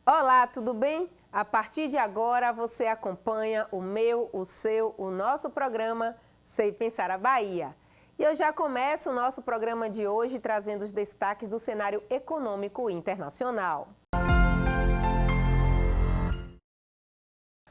Olá, tudo bem? A partir de agora você acompanha o meu, o seu, o nosso programa Sei Pensar a Bahia. E eu já começo o nosso programa de hoje trazendo os destaques do cenário econômico internacional.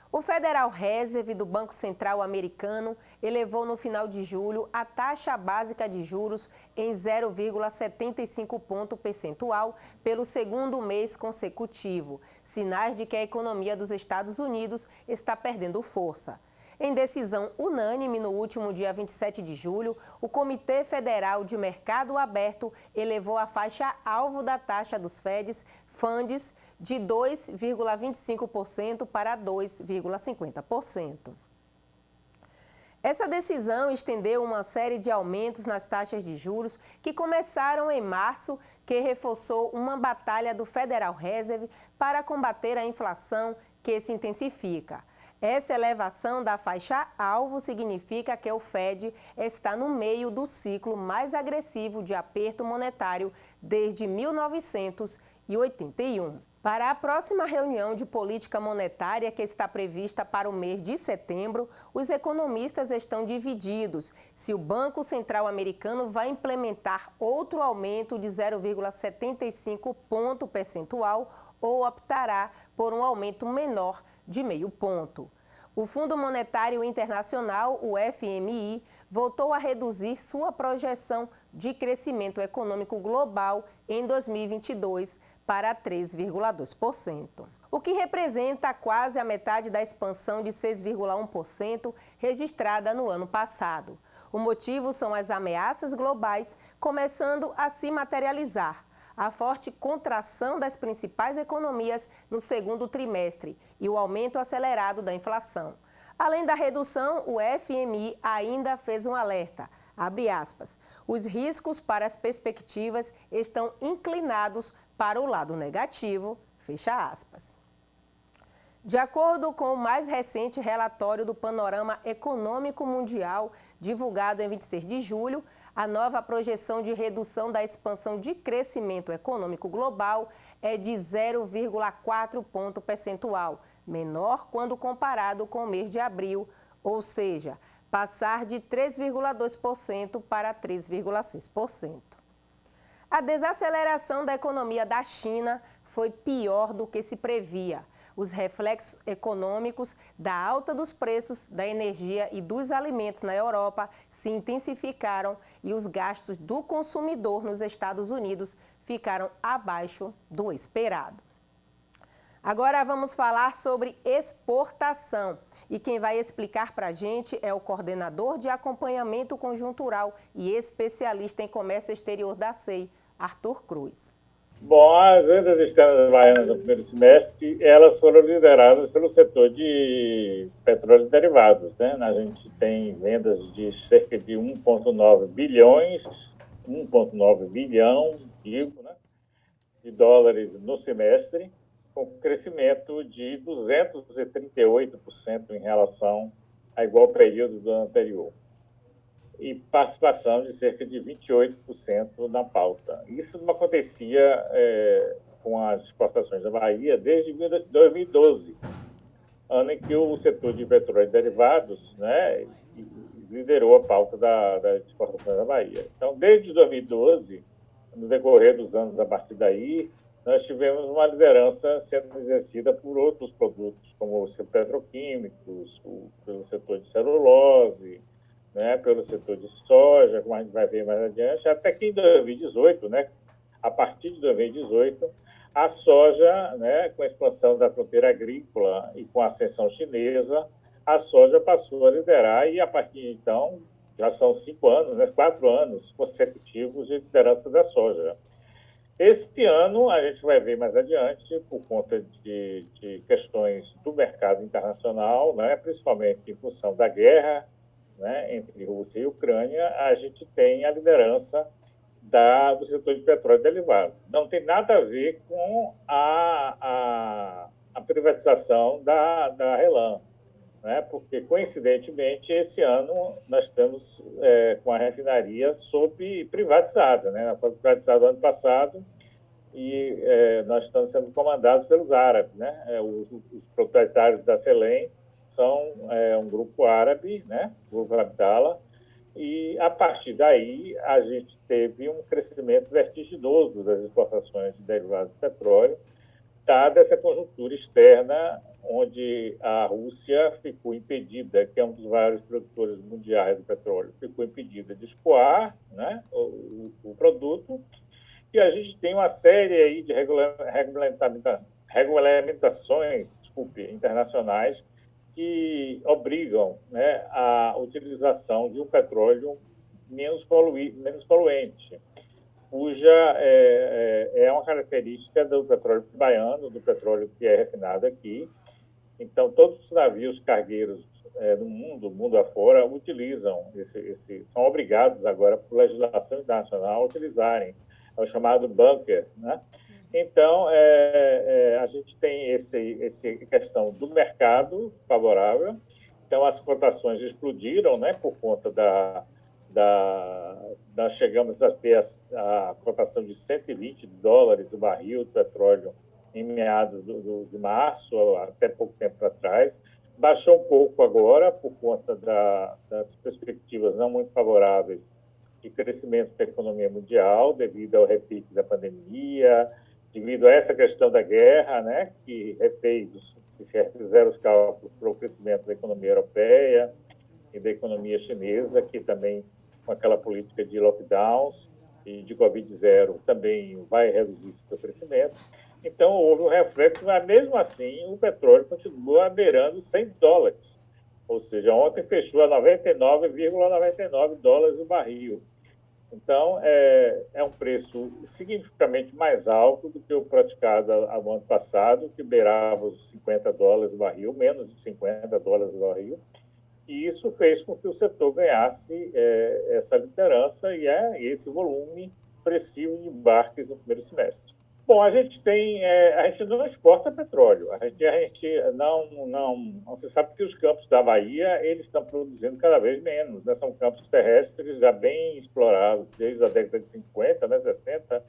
O Federal Reserve do Banco Central americano elevou no final de julho a taxa básica de juros em 0,75 ponto percentual pelo segundo mês consecutivo, sinais de que a economia dos Estados Unidos está perdendo força. Em decisão unânime no último dia 27 de julho, o Comitê Federal de Mercado Aberto elevou a faixa-alvo da taxa dos funds de 2,25% para 2,50%. Essa decisão estendeu uma série de aumentos nas taxas de juros que começaram em março, que reforçou uma batalha do Federal Reserve para combater a inflação que se intensifica. Essa elevação da faixa-alvo significa que o Fed está no meio do ciclo mais agressivo de aperto monetário desde 1981. Para a próxima reunião de política monetária, que está prevista para o mês de setembro, os economistas estão divididos se o Banco Central americano vai implementar outro aumento de 0,75 ponto percentual ou optará por um aumento menor de meio ponto. O Fundo Monetário Internacional, o FMI, voltou a reduzir sua projeção de crescimento econômico global em 2022 para 3,2%, o que representa quase a metade da expansão de 6,1% registrada no ano passado. O motivo são as ameaças globais começando a se materializar, a forte contração das principais economias no segundo trimestre e o aumento acelerado da inflação. Além da redução, o FMI ainda fez um alerta, abre aspas, os riscos para as perspectivas estão inclinados para o lado negativo, fecha aspas. De acordo com o mais recente relatório do Panorama Econômico Mundial, divulgado em 26 de julho, a nova projeção de redução da expansão de crescimento econômico global é de 0,4 ponto percentual, menor quando comparado com o mês de abril, ou seja, passar de 3,2% para 3,6%. A desaceleração da economia da China foi pior do que se previa. Os reflexos econômicos da alta dos preços da energia e dos alimentos na Europa se intensificaram e os gastos do consumidor nos Estados Unidos ficaram abaixo do esperado. Agora vamos falar sobre exportação. E quem vai explicar para a gente é o coordenador de acompanhamento conjuntural e especialista em comércio exterior da SEI, Arthur Cruz. Bom, as vendas externas baianas no primeiro semestre, elas foram lideradas pelo setor de petróleo e derivados, né? A gente tem vendas de cerca de 1,9 bilhão, né, de dólares no semestre, com crescimento de 238% em relação ao igual período do ano anterior. E participação de cerca de 28% na pauta. Isso não acontecia com as exportações da Bahia desde 2012, ano em que o setor de petróleo e derivados, né, liderou a pauta da exportação da Bahia. Então, desde 2012, no decorrer dos anos a partir daí, nós tivemos uma liderança sendo exercida por outros produtos, como os petroquímicos, pelo setor de celulose, né, pelo setor de soja, como a gente vai ver mais adiante, até que em 2018, né, a partir de 2018, a soja, né, com a expansão da fronteira agrícola e com a ascensão chinesa, a soja passou a liderar e, a partir de então, já são 5 anos, né, 4 anos consecutivos de liderança da soja. Este ano, a gente vai ver mais adiante, por conta de questões do mercado internacional, né, principalmente em função da guerra, né, entre Rússia e Ucrânia, a gente tem a liderança do setor de petróleo derivado. Não tem nada a ver com a privatização da RLAM. né? Porque, coincidentemente, esse ano nós estamos com a refinaria privatizada, né? Ela foi privatizada ano passado e nós estamos sendo comandados pelos árabes, né? Os proprietários da Selem são um grupo árabe, né? O grupo Abdala, e, a partir daí, a gente teve um crescimento vertiginoso das exportações de derivados de petróleo, dada essa conjuntura externa, onde a Rússia ficou impedida, que é um dos vários produtores mundiais do petróleo, ficou impedida de escoar, né, o produto, e a gente tem uma série aí de regulamentações, internacionais, que obrigam, né, a utilização de um petróleo menos poluente, cuja é uma característica do petróleo baiano, do petróleo que é refinado aqui. Então, todos os navios cargueiros do mundo afora, utilizam são obrigados agora, por legislação internacional, a utilizarem o chamado bunker, né? Então, a gente tem essa questão do mercado favorável. Então, as cotações explodiram, né, por conta nós chegamos a ter a cotação de $120 o barril de petróleo em meados de março, até pouco tempo atrás. Baixou um pouco agora por conta das perspectivas não muito favoráveis de crescimento da economia mundial, devido ao repique da pandemia, devido a essa questão da guerra, né, que refizeram os cálculos para o crescimento da economia europeia e da economia chinesa, que também, com aquela política de lockdowns e de Covid-0, também vai reduzir seu crescimento. Então, houve um reflexo, mas, mesmo assim, o petróleo continua beirando $100. Ou seja, ontem fechou a $99,99 o barril. Então, é um preço significativamente mais alto do que o praticado no ano passado, que beirava os $50 o barril, menos de $50 o barril. E isso fez com que o setor ganhasse essa liderança e esse volume expressivo de embarques no primeiro semestre. Bom, a gente não exporta petróleo. Você sabe que os campos da Bahia eles estão produzindo cada vez menos, né? São campos terrestres já bem explorados desde a década de 50, né, 60,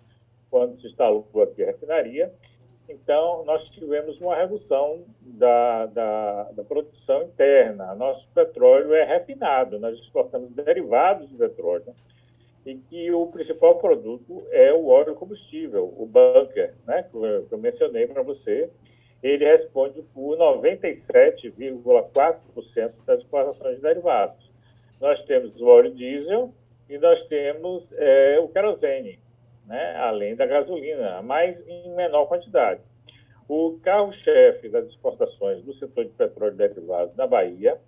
quando se instalou aqui a refinaria. Então, nós tivemos uma redução da produção interna. Nosso petróleo é refinado, nós exportamos derivados de petróleo, e que o principal produto é o óleo combustível, o bunker, né, que eu mencionei para você. Ele responde por 97,4% das exportações de derivados. Nós temos o óleo diesel e nós temos o querosene, né, além da gasolina, mas em menor quantidade. O carro-chefe das exportações do setor de petróleo e derivados na Bahia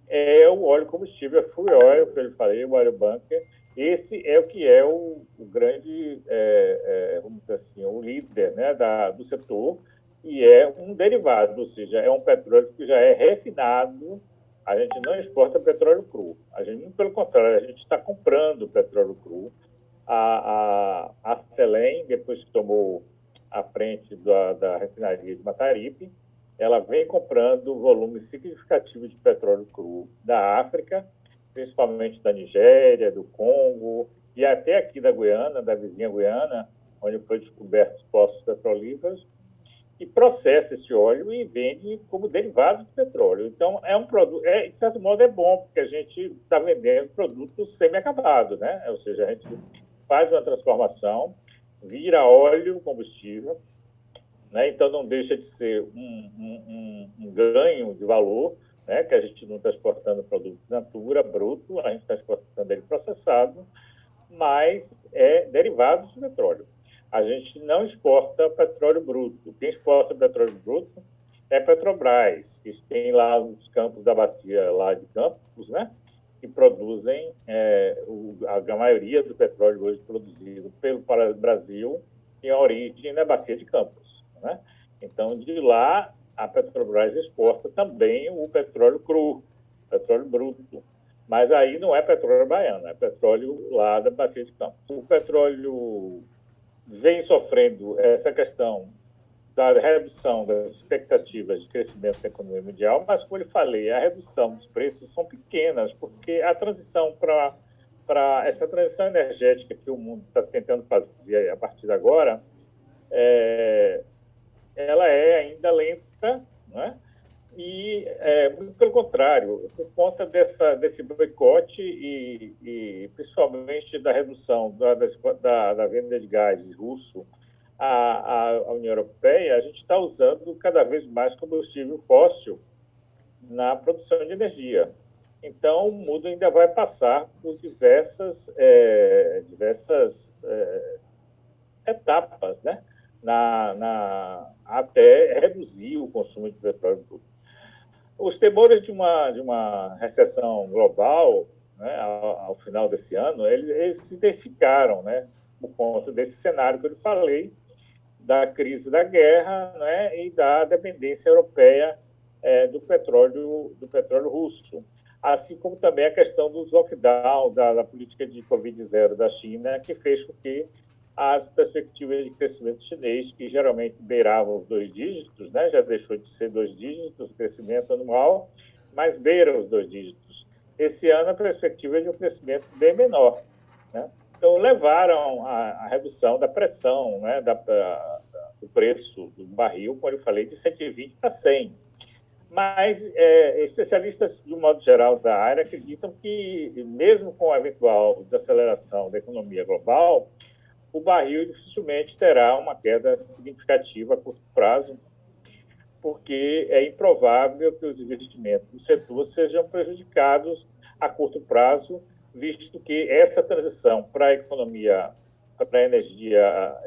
é o óleo combustível, fuel oil, que eu falei, o óleo bunker. Esse é o que é o grande, vamos dizer assim, o líder, né, do setor, e é um derivado, ou seja, é um petróleo que já é refinado. A gente não exporta petróleo cru. Pelo contrário, a gente está comprando petróleo cru. A Selem, depois que tomou a frente da refinaria de Mataripe, ela vem comprando volumes significativos de petróleo cru da África, principalmente da Nigéria, do Congo, e até aqui da Guiana, da vizinha Guiana, onde foi descobertos poços petrolíferos, e processa esse óleo e vende como derivado de petróleo. Então, é um produto, de certo modo, é bom, porque a gente está vendendo produto semi-acabado, né? Ou seja, a gente faz uma transformação, vira óleo combustível, né? Então, não deixa de ser um ganho de valor, né? Que a gente não está exportando produto natura, bruto, a gente está exportando ele processado, mas é derivado de petróleo. A gente não exporta petróleo bruto. Quem exporta petróleo bruto é a Petrobras, que tem lá os campos da bacia lá de Campos, né? Que produzem a maioria do petróleo hoje produzido pelo Brasil tem a origem na bacia de Campos, né? Então, de lá, a Petrobras exporta também o petróleo cru, petróleo bruto. Mas aí não é petróleo baiano, é petróleo lá da bacia de Campos. O petróleo vem sofrendo essa questão da redução das expectativas de crescimento da economia mundial, mas, como eu falei, a redução dos preços são pequenas, porque a transição para essa transição energética que o mundo está tentando fazer a partir de agora, ela é ainda lenta, né? E, muito pelo contrário, por conta desse boicote e principalmente da redução da venda de gás russo à União Europeia, a gente está usando cada vez mais combustível fóssil na produção de energia. Então, o mundo ainda vai passar por diversas etapas, né? Até reduzir o consumo de petróleo bruto. Os temores de uma recessão global, né, ao final desse ano, eles se intensificaram, né, por conta desse cenário que eu falei, da crise da guerra, né, e da dependência europeia do petróleo russo, assim como também a questão dos lockdown, da política de Covid-0 da China, que fez com que as perspectivas de crescimento chinês, que geralmente beiravam os 2 dígitos, né, já deixou de ser 2 dígitos o crescimento anual, mas beira os 2 dígitos. Esse ano, a perspectiva é de um crescimento bem menor, né? Então, levaram a redução da pressão, né, do preço do barril, como eu falei, de 120 para 100. Mas especialistas, de um modo geral, da área, acreditam que, mesmo com a eventual desaceleração da economia global, o barril dificilmente terá uma queda significativa a curto prazo, porque é improvável que os investimentos do setor sejam prejudicados a curto prazo, visto que essa transição para a economia, para a energia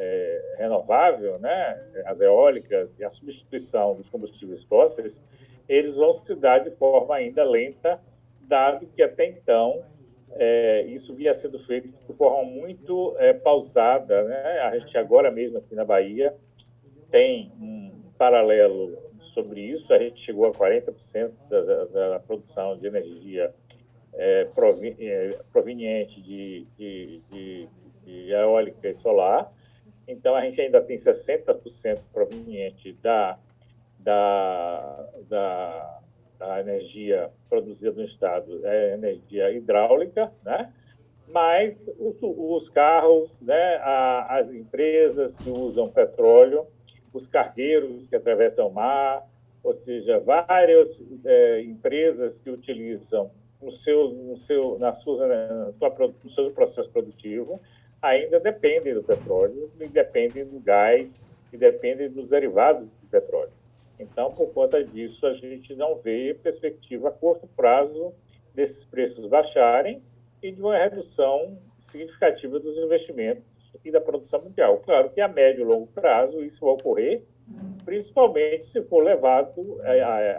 renovável, né, as eólicas e a substituição dos combustíveis fósseis, eles vão se dar de forma ainda lenta, dado que até então isso vinha sendo feito de forma muito pausada, né? A gente agora mesmo aqui na Bahia tem um paralelo sobre isso. A gente chegou a 40% da produção de energia proveniente de eólica e solar. Então, a gente ainda tem 60% proveniente da energia produzida no estado, energia hidráulica, né? Mas os carros, né, as empresas que usam petróleo, os cargueiros que atravessam o mar, ou seja, várias empresas que utilizam nos seus processos produtivos, ainda dependem do petróleo, e dependem do gás, e dependem dos derivados do petróleo. Então, por conta disso, a gente não vê perspectiva a curto prazo desses preços baixarem e de uma redução significativa dos investimentos e da produção mundial. Claro que a médio e longo prazo isso vai ocorrer, principalmente se for levado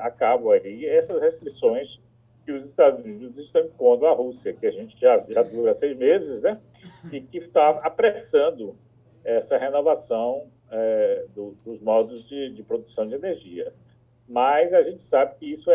a cabo aí essas restrições que os Estados Unidos estão impondo à Rússia, que a gente já dura 6 meses, né? E que está apressando essa renovação dos modos de produção de energia. Mas a gente sabe que isso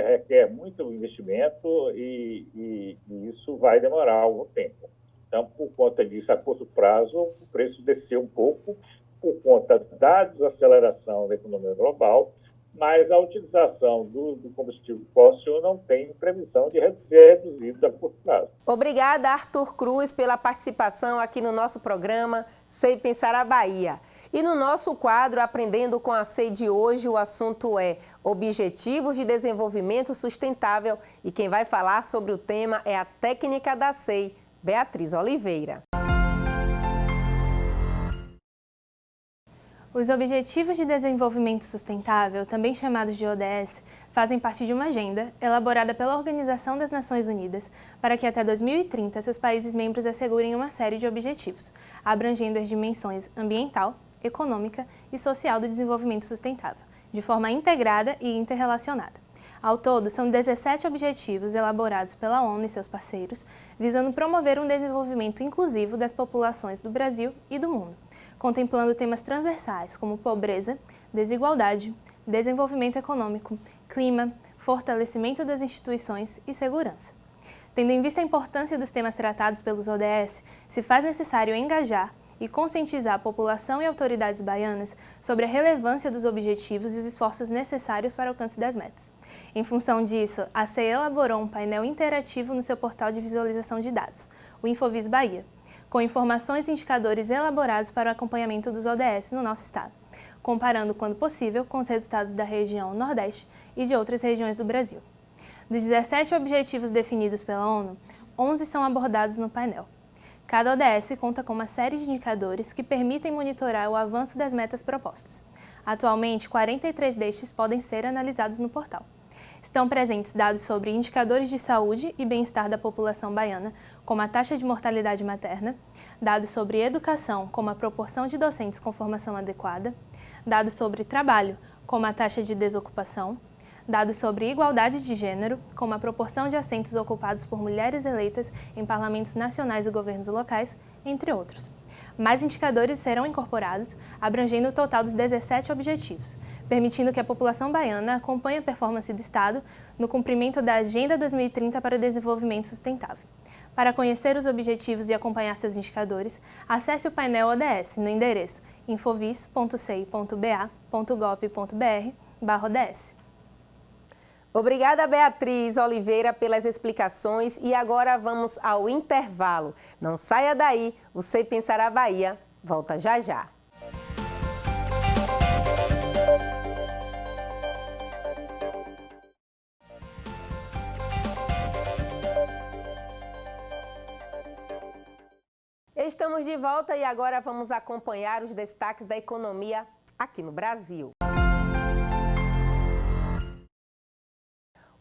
requer muito investimento e isso vai demorar algum tempo. Então, por conta disso, a curto prazo, o preço desceu um pouco por conta da desaceleração da economia global, mas a utilização do combustível fóssil não tem previsão de ser reduzida a curto prazo. Obrigada, Arthur Cruz, pela participação aqui no nosso programa Sei Pensar a Bahia. E no nosso quadro Aprendendo com a SEI de hoje, o assunto é Objetivos de Desenvolvimento Sustentável e quem vai falar sobre o tema é a técnica da SEI, Beatriz Oliveira. Os Objetivos de Desenvolvimento Sustentável, também chamados de ODS, fazem parte de uma agenda elaborada pela Organização das Nações Unidas para que até 2030 seus países membros assegurem uma série de objetivos, abrangendo as dimensões ambiental, econômica e social do desenvolvimento sustentável, de forma integrada e interrelacionada. Ao todo, são 17 objetivos elaborados pela ONU e seus parceiros, visando promover um desenvolvimento inclusivo das populações do Brasil e do mundo, contemplando temas transversais como pobreza, desigualdade, desenvolvimento econômico, clima, fortalecimento das instituições e segurança. Tendo em vista a importância dos temas tratados pelos ODS, se faz necessário engajar e conscientizar a população e autoridades baianas sobre a relevância dos objetivos e os esforços necessários para o alcance das metas. Em função disso, a CEE elaborou um painel interativo no seu portal de visualização de dados, o Infovis Bahia, com informações e indicadores elaborados para o acompanhamento dos ODS no nosso estado, comparando, quando possível, com os resultados da região Nordeste e de outras regiões do Brasil. Dos 17 objetivos definidos pela ONU, 11 são abordados no painel. Cada ODS conta com uma série de indicadores que permitem monitorar o avanço das metas propostas. Atualmente, 43 destes podem ser analisados no portal. Estão presentes dados sobre indicadores de saúde e bem-estar da população baiana, como a taxa de mortalidade materna, dados sobre educação, como a proporção de docentes com formação adequada, dados sobre trabalho, como a taxa de desocupação, dados sobre igualdade de gênero, como a proporção de assentos ocupados por mulheres eleitas em parlamentos nacionais e governos locais, entre outros. Mais indicadores serão incorporados, abrangendo o total dos 17 objetivos, permitindo que a população baiana acompanhe a performance do Estado no cumprimento da Agenda 2030 para o Desenvolvimento Sustentável. Para conhecer os objetivos e acompanhar seus indicadores, acesse o painel ODS no endereço infovis.cei.ba.gov.br/ODS. Obrigada, Beatriz Oliveira, pelas explicações. E agora vamos ao intervalo. Não saia daí, o Sei Pensará Bahia volta já já. Estamos de volta e agora vamos acompanhar os destaques da economia aqui no Brasil.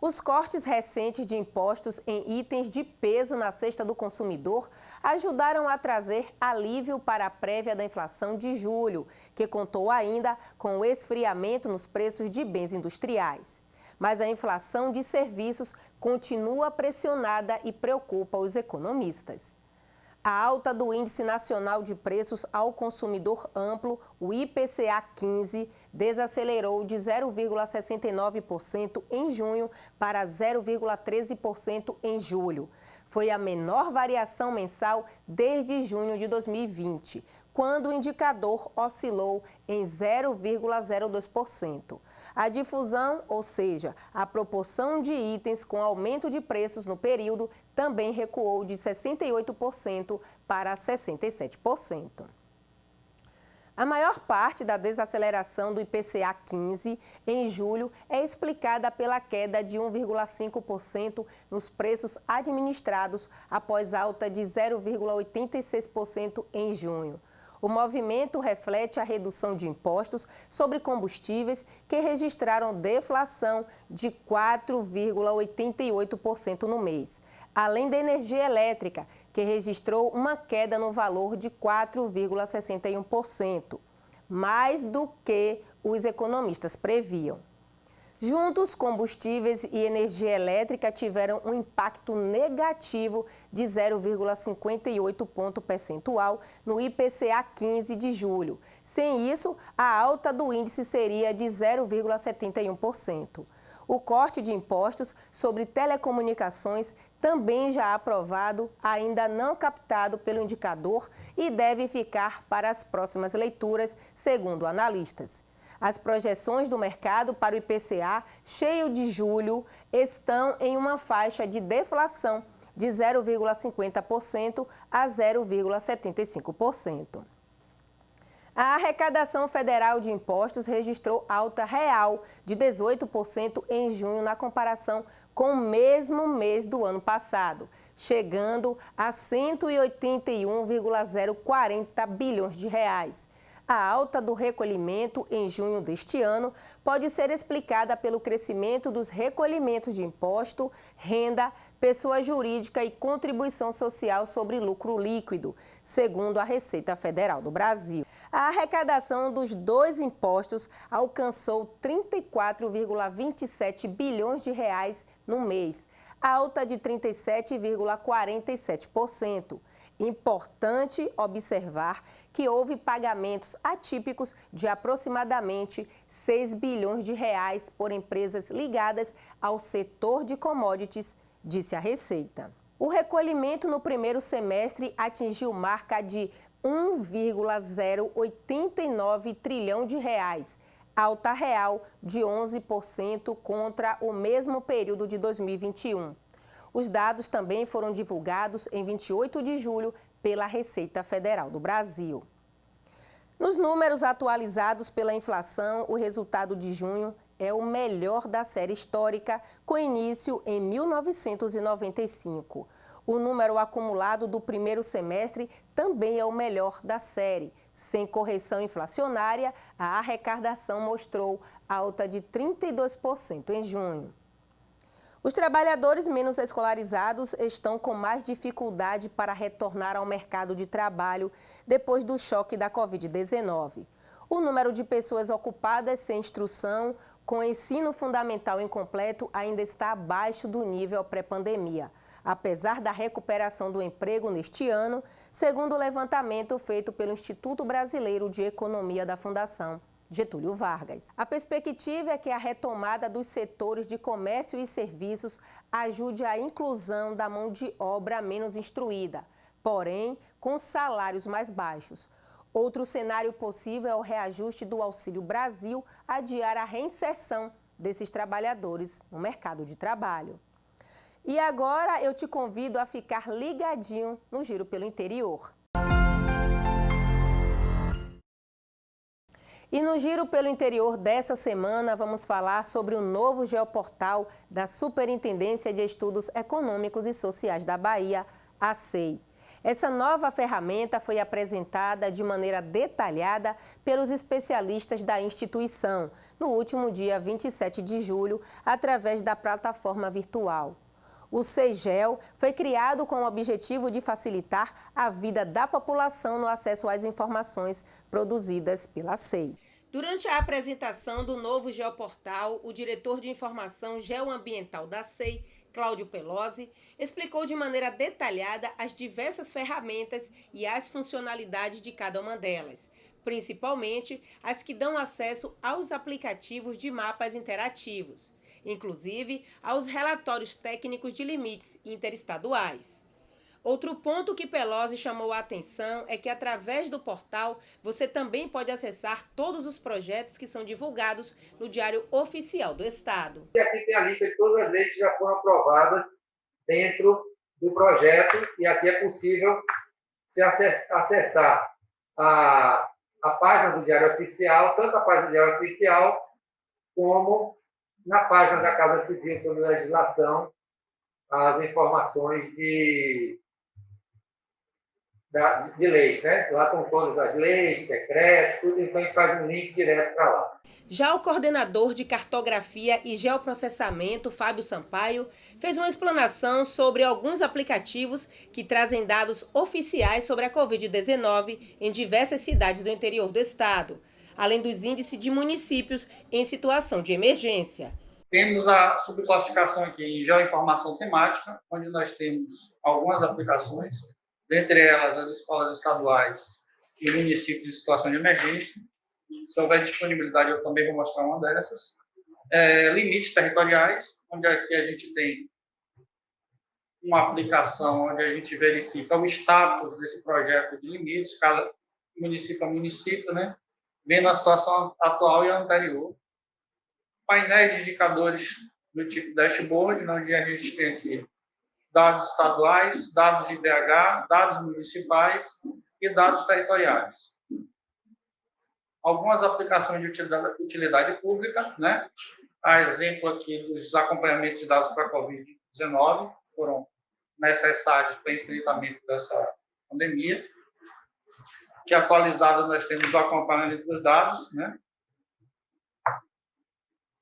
Os cortes recentes de impostos em itens de peso na cesta do consumidor ajudaram a trazer alívio para a prévia da inflação de julho, que contou ainda com o esfriamento nos preços de bens industriais. Mas a inflação de serviços continua pressionada e preocupa os economistas. A alta do Índice Nacional de Preços ao Consumidor Amplo, o IPCA 15, desacelerou de 0,69% em junho para 0,13% em julho. Foi a menor variação mensal desde junho de 2020, quando o indicador oscilou em 0,02%. A difusão, ou seja, a proporção de itens com aumento de preços no período, também recuou de 68% para 67%. A maior parte da desaceleração do IPCA 15 em julho é explicada pela queda de 1,5% nos preços administrados após alta de 0,86% em junho. O movimento reflete a redução de impostos sobre combustíveis, que registraram deflação de 4,88% no mês, além da energia elétrica, que registrou uma queda no valor de 4,61%, mais do que os economistas previam. Juntos, combustíveis e energia elétrica tiveram um impacto negativo de 0,58 ponto percentual no IPCA 15 de julho. Sem isso, a alta do índice seria de 0,71%. O corte de impostos sobre telecomunicações, também já aprovado, ainda não captado pelo indicador e deve ficar para as próximas leituras, segundo analistas. As projeções do mercado para o IPCA cheio de julho estão em uma faixa de deflação de 0,50% a 0,75%. A arrecadação federal de impostos registrou alta real de 18% em junho na comparação com o mesmo mês do ano passado, chegando a 181,040 bilhões de reais. A alta do recolhimento em junho deste ano pode ser explicada pelo crescimento dos recolhimentos de imposto, renda, pessoa jurídica e contribuição social sobre lucro líquido, segundo a Receita Federal do Brasil. A arrecadação dos dois impostos alcançou 34,27 bilhões de reais no mês, alta de 37,47%. Importante observar que houve pagamentos atípicos de aproximadamente 6 bilhões de reais por empresas ligadas ao setor de commodities, disse a Receita. O recolhimento no primeiro semestre atingiu marca de 1,089 trilhão de reais, alta real de 11% contra o mesmo período de 2021. Os dados também foram divulgados em 28 de julho pela Receita Federal do Brasil. Nos números atualizados pela inflação, o resultado de junho é o melhor da série histórica, com início em 1995. O número acumulado do primeiro semestre também é o melhor da série. Sem correção inflacionária, a arrecadação mostrou alta de 32% em junho. Os trabalhadores menos escolarizados estão com mais dificuldade para retornar ao mercado de trabalho depois do choque da Covid-19. O número de pessoas ocupadas sem instrução, com ensino fundamental incompleto, ainda está abaixo do nível pré-pandemia, apesar da recuperação do emprego neste ano, segundo o levantamento feito pelo Instituto Brasileiro de Economia da Fundação Getúlio Vargas. A perspectiva é que a retomada dos setores de comércio e serviços ajude a inclusão da mão de obra menos instruída, porém com salários mais baixos. Outro cenário possível é o reajuste do Auxílio Brasil, adiar a reinserção desses trabalhadores no mercado de trabalho. E agora eu te convido a ficar ligadinho no Giro pelo Interior. E no Giro pelo Interior dessa semana, vamos falar sobre o novo geoportal da Superintendência de Estudos Econômicos e Sociais da Bahia, a SEI. Essa nova ferramenta foi apresentada de maneira detalhada pelos especialistas da instituição, no último dia 27 de julho, através da plataforma virtual. O SEIGEL foi criado com o objetivo de facilitar a vida da população no acesso às informações produzidas pela SEI. Durante a apresentação do novo geoportal, o diretor de informação geoambiental da SEI, Cláudio Pelosi, explicou de maneira detalhada as diversas ferramentas e as funcionalidades de cada uma delas, principalmente as que dão acesso aos aplicativos de mapas interativos, inclusive aos relatórios técnicos de limites interestaduais. Outro ponto que Pelosi chamou a atenção é que, através do portal, você também pode acessar todos os projetos que são divulgados no Diário Oficial do Estado. Aqui tem a lista de todas as leis que já foram aprovadas dentro do projeto e aqui é possível se acessar a página do Diário Oficial, tanto a página do Diário Oficial como na página da Casa Civil sobre legislação, as informações de leis, né? Lá estão todas as leis, decretos, tudo, então a gente faz um link direto para lá. Já o coordenador de cartografia e geoprocessamento, Fábio Sampaio, fez uma explanação sobre alguns aplicativos que trazem dados oficiais sobre a Covid-19 em diversas cidades do interior do estado, além dos índices de municípios em situação de emergência. Temos a subclassificação aqui em geoinformação temática, onde nós temos algumas aplicações, dentre elas as escolas estaduais e municípios em situação de emergência. Se houver disponibilidade, eu também vou mostrar uma dessas. Limites territoriais, onde aqui a gente tem uma aplicação onde a gente verifica o status desse projeto de limites, cada município a município, né? Vendo a situação atual e a anterior. Painéis de indicadores do tipo dashboard, onde a gente tem aqui dados estaduais, dados de IDH, dados municipais e dados territoriais. Algumas aplicações de utilidade pública, né? A exemplo aqui dos acompanhamentos de dados para a Covid-19, que foram necessários para o enfrentamento dessa pandemia, que atualizado nós temos o acompanhamento dos dados, né?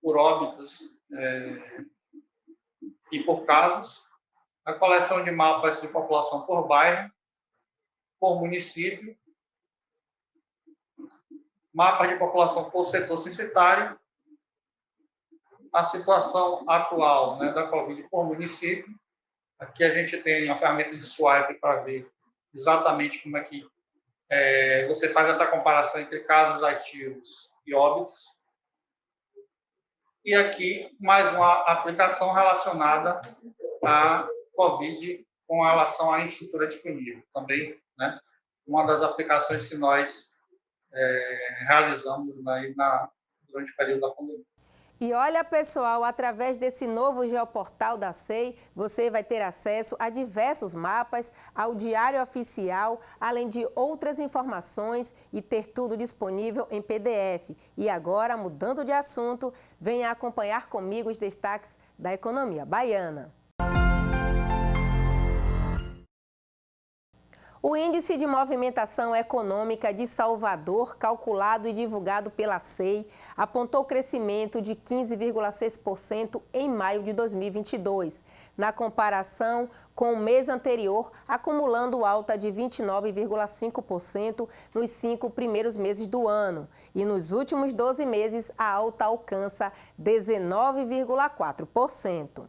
Por óbitos e por casos, a coleção de mapas de população por bairro, por município, mapas de população por setor censitário, a situação atual, né, da Covid por município. Aqui a gente tem a ferramenta de swipe para ver exatamente como é que você faz essa comparação entre casos ativos e óbitos. E aqui mais uma aplicação relacionada à Covid com relação à infraestrutura disponível também, né? uma das aplicações que nós realizamos durante o período da pandemia. E olha, pessoal, através desse novo geoportal da SEI, você vai ter acesso a diversos mapas, ao diário oficial, além de outras informações e ter tudo disponível em PDF. E agora, mudando de assunto, venha acompanhar comigo os destaques da economia baiana. O Índice de Movimentação Econômica de Salvador, calculado e divulgado pela SEI, apontou crescimento de 15,6% em maio de 2022, na comparação com o mês anterior, acumulando alta de 29,5% nos 5 primeiros meses do ano. E nos últimos 12 meses, a alta alcança 19,4%.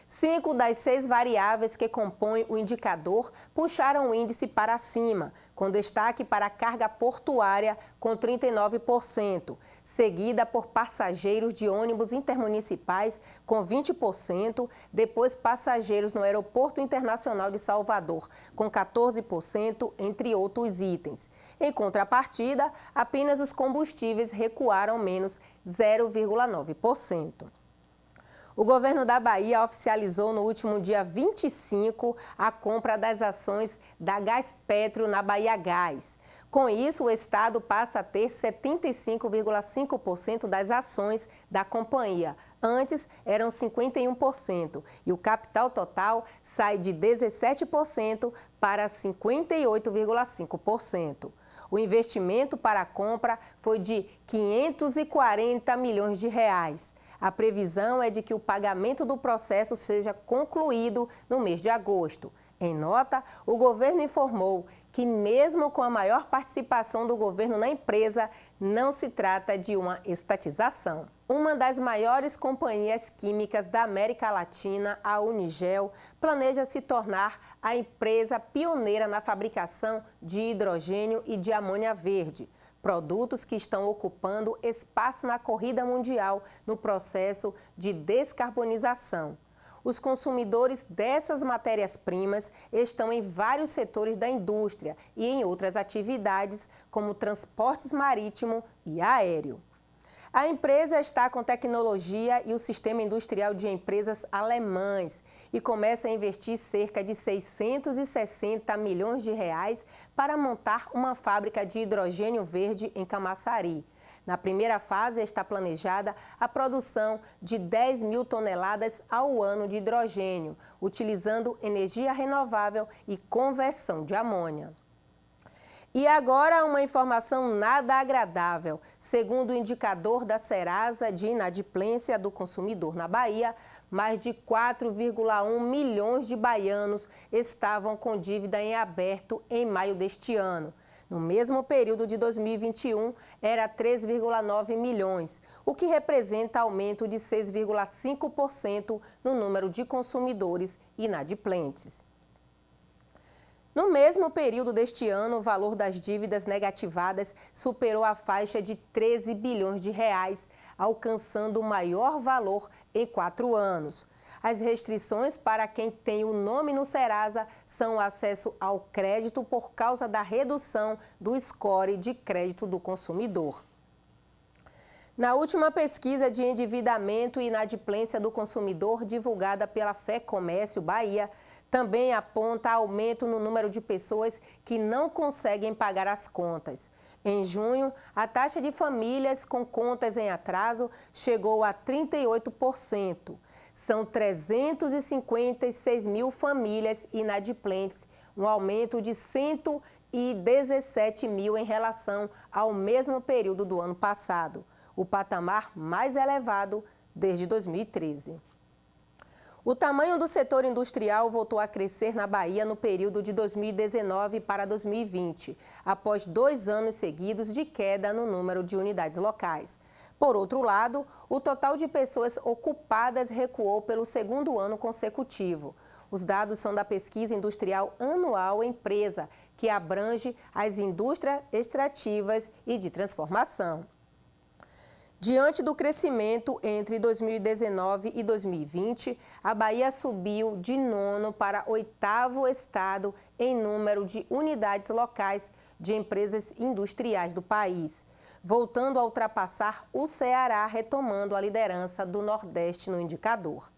5 das 6 variáveis que compõem o indicador puxaram o índice para cima, com destaque para a carga portuária, com 39%, seguida por passageiros de ônibus intermunicipais, com 20%, depois passageiros no Aeroporto Internacional de Salvador, com 14%, entre outros itens. Em contrapartida, apenas os combustíveis recuaram menos 0,9%. O governo da Bahia oficializou no último dia 25 a compra das ações da Gaspetro na Bahia Gás. Com isso, o estado passa a ter 75,5% das ações da companhia. Antes, eram 51%, e o capital total sai de 17% para 58,5%. O investimento para a compra foi de 540 milhões de reais. A previsão é de que o pagamento do processo seja concluído no mês de agosto. Em nota, o governo informou que, mesmo com a maior participação do governo na empresa, não se trata de uma estatização. Uma das maiores companhias químicas da América Latina, a Unigel, planeja se tornar a empresa pioneira na fabricação de hidrogênio e de amônia verde, produtos que estão ocupando espaço na corrida mundial no processo de descarbonização. Os consumidores dessas matérias-primas estão em vários setores da indústria e em outras atividades, como transportes marítimo e aéreo. A empresa está com tecnologia e o sistema industrial de empresas alemães e começa a investir cerca de 660 milhões de reais para montar uma fábrica de hidrogênio verde em Camaçari. Na primeira fase está planejada a produção de 10 mil toneladas ao ano de hidrogênio, utilizando energia renovável e conversão de amônia. E agora uma informação nada agradável. Segundo o indicador da Serasa de inadimplência do consumidor na Bahia, mais de 4,1 milhões de baianos estavam com dívida em aberto em maio deste ano. No mesmo período de 2021, era 3,9 milhões, o que representa aumento de 6,5% no número de consumidores inadimplentes. No mesmo período deste ano, o valor das dívidas negativadas superou a faixa de 13 bilhões de reais, alcançando o maior valor em 4 anos. As restrições para quem tem o nome no Serasa são o acesso ao crédito por causa da redução do score de crédito do consumidor. Na última pesquisa de endividamento e inadimplência do consumidor divulgada pela FEComércio Bahia, também aponta aumento no número de pessoas que não conseguem pagar as contas. Em junho, a taxa de famílias com contas em atraso chegou a 38%. São 356 mil famílias inadimplentes, um aumento de 117 mil em relação ao mesmo período do ano passado, o patamar mais elevado desde 2013. O tamanho do setor industrial voltou a crescer na Bahia no período de 2019 para 2020, após 2 anos seguidos de queda no número de unidades locais. Por outro lado, o total de pessoas ocupadas recuou pelo 2º ano consecutivo. Os dados são da Pesquisa Industrial Anual Empresa, que abrange as indústrias extrativas e de transformação. Diante do crescimento entre 2019 e 2020, a Bahia subiu de 9º para 8º estado em número de unidades locais de empresas industriais do país, voltando a ultrapassar o Ceará, retomando a liderança do Nordeste no indicador.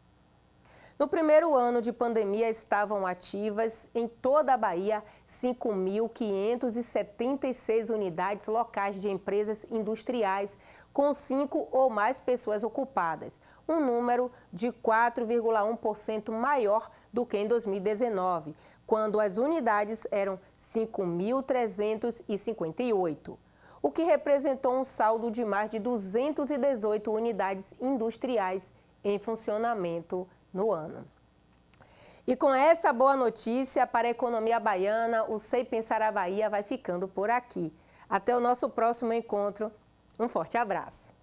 No primeiro ano de pandemia, estavam ativas em toda a Bahia 5.576 unidades locais de empresas industriais, com 5 ou mais pessoas ocupadas, um número de 4,1% maior do que em 2019, quando as unidades eram 5.358, o que representou um saldo de mais de 218 unidades industriais em funcionamento no ano. E com essa boa notícia para a economia baiana, o Sei Pensar a Bahia vai ficando por aqui. Até o nosso próximo encontro. Um forte abraço.